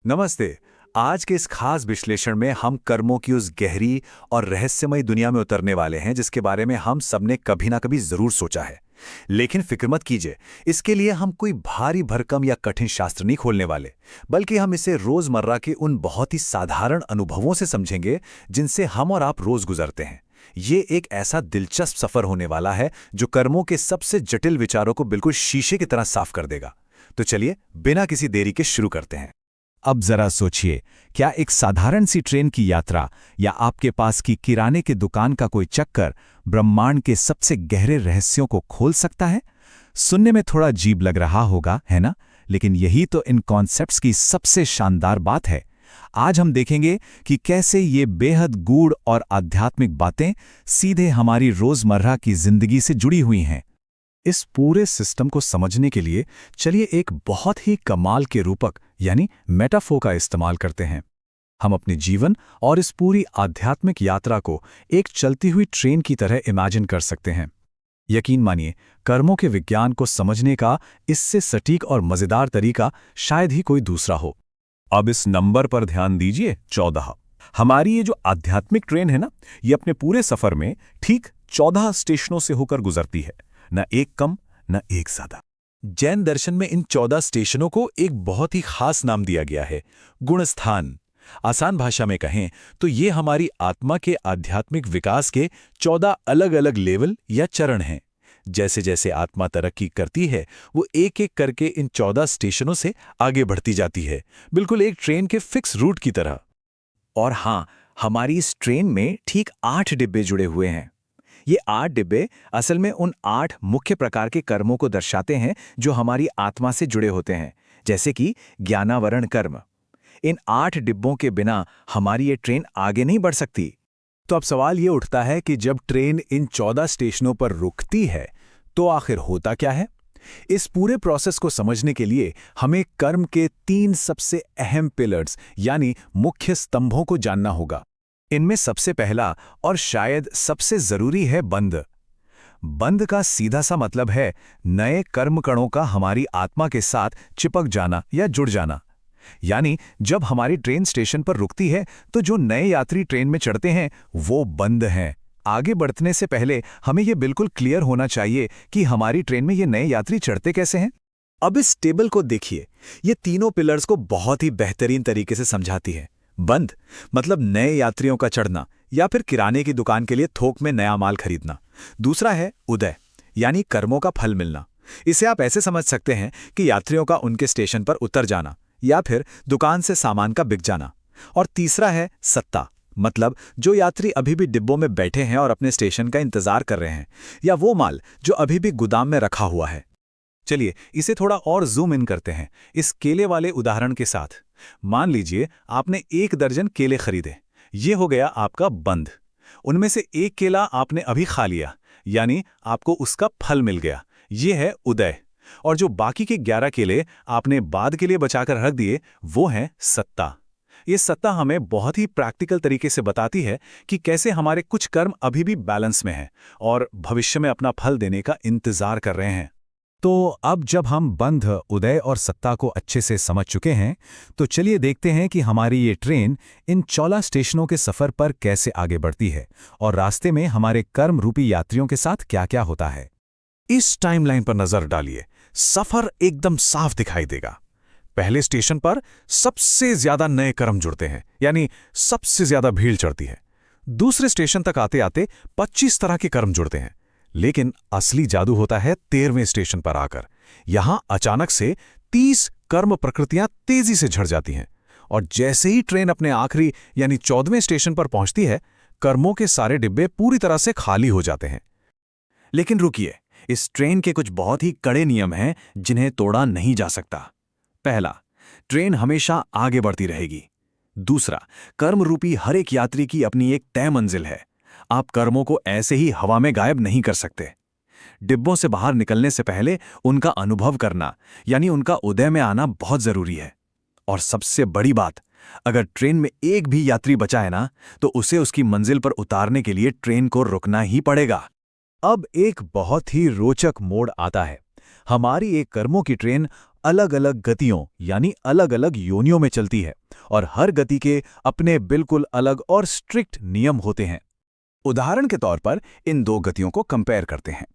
नमस्ते। आज के इस खास विश्लेषण में हम कर्मों की उस गहरी और रहस्यमय दुनिया में उतरने वाले हैं जिसके बारे में हम सबने कभी ना कभी जरूर सोचा है। लेकिन फिक्र मत कीजिए, इसके लिए हम कोई भारी भरकम या कठिन शास्त्र नहीं खोलने वाले, बल्कि हम इसे रोजमर्रा के उन बहुत ही साधारण अनुभवों से समझेंगे जिनसे हम और आप रोज गुजरते हैं। ये एक ऐसा दिलचस्प सफर होने वाला है जो कर्मों के सबसे जटिल विचारों को बिल्कुल शीशे की तरह साफ कर देगा। तो चलिए बिना किसी देरी के शुरू करते हैं। अब जरा सोचिए, क्या एक साधारण सी ट्रेन की यात्रा या आपके पास की किराने की दुकान का कोई चक्कर ब्रह्मांड के सबसे गहरे रहस्यों को खोल सकता है? सुनने में थोड़ा अजीब लग रहा होगा, है ना? लेकिन यही तो इन कॉन्सेप्ट्स की सबसे शानदार बात है। आज हम देखेंगे कि कैसे ये बेहद गूढ़ और आध्यात्मिक बातें सीधे हमारी रोजमर्रा की जिंदगी से जुड़ी हुई हैं। इस पूरे सिस्टम को समझने के लिए चलिए एक बहुत ही कमाल के रूपक यानी मेटाफोर का इस्तेमाल करते हैं। हम अपने जीवन और इस पूरी आध्यात्मिक यात्रा को एक चलती हुई ट्रेन की तरह इमेजिन कर सकते हैं। यकीन मानिए, कर्मों के विज्ञान को समझने का इससे सटीक और मजेदार तरीका शायद ही कोई दूसरा हो। अब इस नंबर पर ध्यान दीजिए, 14। हमारी ये जो आध्यात्मिक ट्रेन है ना, ये अपने पूरे सफर में ठीक 14 स्टेशनों से होकर गुजरती है, न एक कम न एक ज्यादा। जैन दर्शन में इन 14 स्टेशनों को एक बहुत ही खास नाम दिया गया है, गुणस्थान। आसान भाषा में कहें तो ये हमारी आत्मा के आध्यात्मिक विकास के 14 अलग अलग लेवल या चरण हैं। जैसे जैसे आत्मा तरक्की करती है, वो एक एक करके इन 14 स्टेशनों से आगे बढ़ती जाती है, बिल्कुल एक ट्रेन के फिक्स रूट की तरह। और हाँ, हमारी इस ट्रेन में ठीक 8 डिब्बे जुड़े हुए हैं। ये 8 डिब्बे असल में उन 8 मुख्य प्रकार के कर्मों को दर्शाते हैं जो हमारी आत्मा से जुड़े होते हैं, जैसे कि ज्ञानावरण कर्म। इन 8 डिब्बों के बिना हमारी ये ट्रेन आगे नहीं बढ़ सकती। तो अब सवाल ये उठता है कि जब ट्रेन इन 14 स्टेशनों पर रुकती है तो आखिर होता क्या है? इस पूरे प्रोसेस को समझने के लिए हमें कर्म के 3 सबसे अहम पिलर्स यानी मुख्य स्तंभों को जानना होगा। इनमें सबसे पहला और शायद सबसे जरूरी है बंध। बंध का सीधा सा मतलब है नए कर्म कणों का हमारी आत्मा के साथ चिपक जाना या जुड़ जाना। यानी जब हमारी ट्रेन स्टेशन पर रुकती है तो जो नए यात्री ट्रेन में चढ़ते हैं वो बंध हैं। आगे बढ़ने से पहले हमें यह बिल्कुल क्लियर होना चाहिए कि हमारी ट्रेन में ये नए यात्री चढ़ते कैसे हैं। अब इस टेबल को देखिए, ये तीनों पिलर्स को बहुत ही बेहतरीन तरीके से समझाती है। बंध मतलब नए यात्रियों का चढ़ना या फिर किराने की दुकान के लिए थोक में नया माल खरीदना। दूसरा है उदय यानी कर्मों का फल मिलना। इसे आप ऐसे समझ सकते हैं कि यात्रियों का उनके स्टेशन पर उतर जाना या फिर दुकान से सामान का बिक जाना। और तीसरा है सत्ता मतलब जो यात्री अभी भी डिब्बों में बैठे हैं और अपने स्टेशन का इंतजार कर रहे हैं, या वो माल जो अभी भी गोदाम में रखा हुआ है। चलिए इसे थोड़ा और जूम इन करते हैं इस केले वाले उदाहरण के साथ। मान लीजिए आपने 1 दर्जन केले खरीदे, ये हो गया आपका बंध। उनमें से एक केला आपने अभी खा लिया, यानी आपको उसका फल मिल गया, ये है उदय। और जो बाकी के 11 केले आपने बाद के लिए बचाकर रख दिए, वो है सत्ता। ये सत्ता हमें बहुत ही प्रैक्टिकल तरीके से बताती है कि कैसे हमारे कुछ कर्म अभी भी बैलेंस में हैं और भविष्य में अपना फल देने का इंतजार कर रहे हैं। तो अब जब हम बंध, उदय और सत्ता को अच्छे से समझ चुके हैं, तो चलिए देखते हैं कि हमारी ये ट्रेन इन 14 स्टेशनों के सफर पर कैसे आगे बढ़ती है और रास्ते में हमारे कर्म रूपी यात्रियों के साथ क्या-क्या होता है। इस टाइमलाइन पर नजर डालिए, सफर एकदम साफ दिखाई देगा। पहले स्टेशन पर सबसे ज्यादा नए कर्म जुड़ते हैं, यानी सबसे ज्यादा भीड़ चढ़ती है। दूसरे स्टेशन तक आते आते 25 तरह के कर्म जुड़ते हैं। लेकिन असली जादू होता है 13वें स्टेशन पर आकर। यहां अचानक से 30 कर्म प्रकृतियां तेजी से झड़ जाती हैं और जैसे ही ट्रेन अपने आखिरी यानी 14वें स्टेशन पर पहुंचती है, कर्मों के सारे डिब्बे पूरी तरह से खाली हो जाते हैं। लेकिन रुकिए, इस ट्रेन के कुछ बहुत ही कड़े नियम हैं जिन्हें तोड़ा नहीं जा सकता। पहला, ट्रेन हमेशा आगे बढ़ती रहेगी। दूसरा, कर्म रूपी हर एक यात्री की अपनी एक तय मंजिल है। आप कर्मों को ऐसे ही हवा में गायब नहीं कर सकते। डिब्बों से बाहर निकलने से पहले उनका अनुभव करना यानी उनका उदय में आना बहुत जरूरी है। और सबसे बड़ी बात, अगर ट्रेन में एक भी यात्री बचा है ना, तो उसे उसकी मंजिल पर उतारने के लिए ट्रेन को रुकना ही पड़ेगा। अब एक बहुत ही रोचक मोड़ आता है। हमारी एक कर्मों की ट्रेन अलग अलग गतियों यानी अलग अलग योनियों में चलती है और हर गति के अपने बिल्कुल अलग और स्ट्रिक्ट नियम होते हैं। उदाहरण के तौर पर इन दो गतियों को कंपेयर करते हैं।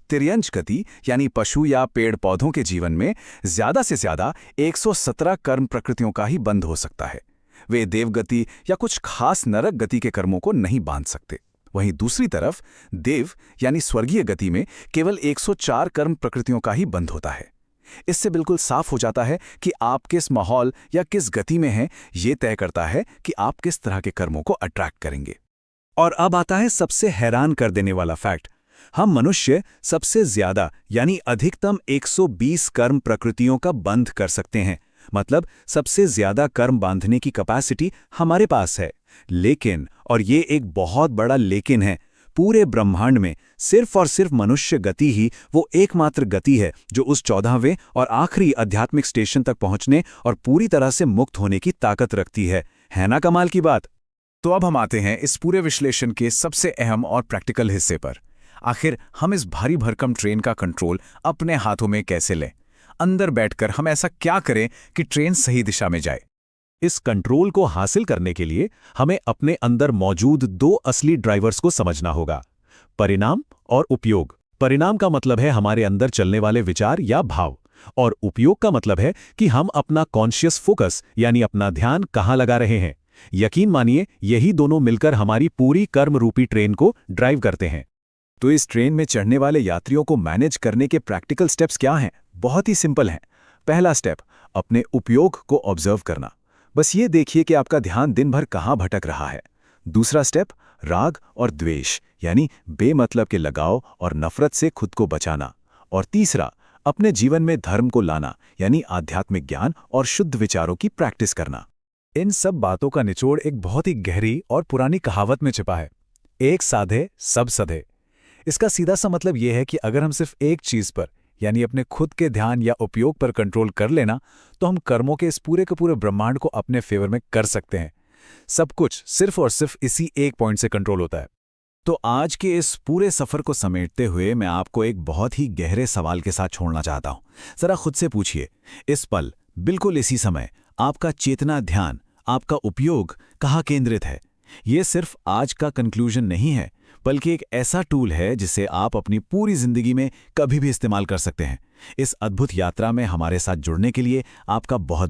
तिर्यंच गति यानी पशु या पेड़ पौधों के जीवन में ज्यादा से ज्यादा 117 कर्म प्रकृतियों का ही बंध हो सकता है। वे देवगति या कुछ खास नरक गति के कर्मों को नहीं बांध सकते। वहीं दूसरी तरफ देव यानी स्वर्गीय गति में केवल 104 कर्म प्रकृतियों का ही बंध होता है। इससे बिल्कुल साफ हो जाता है कि आप किस माहौल या किस गति में हैं, ये तय करता है कि आप किस तरह के कर्मों को अट्रैक्ट करेंगे। और अब आता है सबसे हैरान कर देने वाला फैक्ट। हम मनुष्य सबसे ज्यादा यानी अधिकतम 120 कर्म प्रकृतियों का बंध कर सकते हैं। मतलब सबसे ज्यादा कर्म बांधने की कैपेसिटी हमारे पास है। लेकिन, और ये एक बहुत बड़ा लेकिन है, पूरे ब्रह्मांड में सिर्फ और सिर्फ मनुष्य गति ही वो एकमात्र गति है जो उस 14वें और आखिरी आध्यात्मिक स्टेशन तक पहुंचने और पूरी तरह से मुक्त होने की ताकत रखती है ना कमाल की बात। तो अब हम आते हैं इस पूरे विश्लेषण के सबसे अहम और प्रैक्टिकल हिस्से पर। आखिर हम इस भारी भरकम ट्रेन का कंट्रोल अपने हाथों में कैसे लें? अंदर बैठकर हम ऐसा क्या करें कि ट्रेन सही दिशा में जाए? इस कंट्रोल को हासिल करने के लिए हमें अपने अंदर मौजूद दो असली ड्राइवर्स को समझना होगा, परिणाम और उपयोग। परिणाम का मतलब है हमारे अंदर चलने वाले विचार या भाव, और उपयोग का मतलब है कि हम अपना कॉन्शियस फोकस यानी अपना ध्यान कहाँ लगा रहे हैं। यकीन मानिए, यही दोनों मिलकर हमारी पूरी कर्म रूपी ट्रेन को ड्राइव करते हैं। तो इस ट्रेन में चढ़ने वाले यात्रियों को मैनेज करने के प्रैक्टिकल स्टेप्स क्या हैं? बहुत ही सिंपल हैं। पहला स्टेप, अपने उपयोग को ऑब्जर्व करना। बस ये देखिए कि आपका ध्यान दिन भर कहाँ भटक रहा है। दूसरा स्टेप, राग और द्वेष यानी बेमतलब के लगाव और नफरत से खुद को बचाना। और तीसरा, अपने जीवन में धर्म को लाना यानी आध्यात्मिक ज्ञान और शुद्ध विचारों की प्रैक्टिस करना। इन सब बातों का निचोड़ एक बहुत ही गहरी और पुरानी कहावत में छिपा है, एक साधे सब सधे। इसका सीधा सा मतलब यह है कि अगर हम सिर्फ एक चीज पर यानी अपने खुद के ध्यान या उपयोग पर कंट्रोल कर लेना, तो हम कर्मों के इस पूरे के पूरे ब्रह्मांड को अपने फेवर में कर सकते हैं। सब कुछ सिर्फ और सिर्फ इसी एक पॉइंट से कंट्रोल होता है। तो आज के इस पूरे सफर को समेटते हुए मैं आपको एक बहुत ही गहरे सवाल के साथ छोड़ना चाहता हूं। जरा खुद से पूछिए, इस पल, बिल्कुल इसी समय, आपका चेतना ध्यान, आपका उपयोग कहाँ केंद्रित है? ये सिर्फ आज का कंक्लूजन नहीं है, बल्कि एक ऐसा टूल है जिसे आप अपनी पूरी जिंदगी में कभी भी इस्तेमाल कर सकते हैं। इस अद्भुत यात्रा में हमारे साथ जुड़ने के लिए आपका बहुत बहुत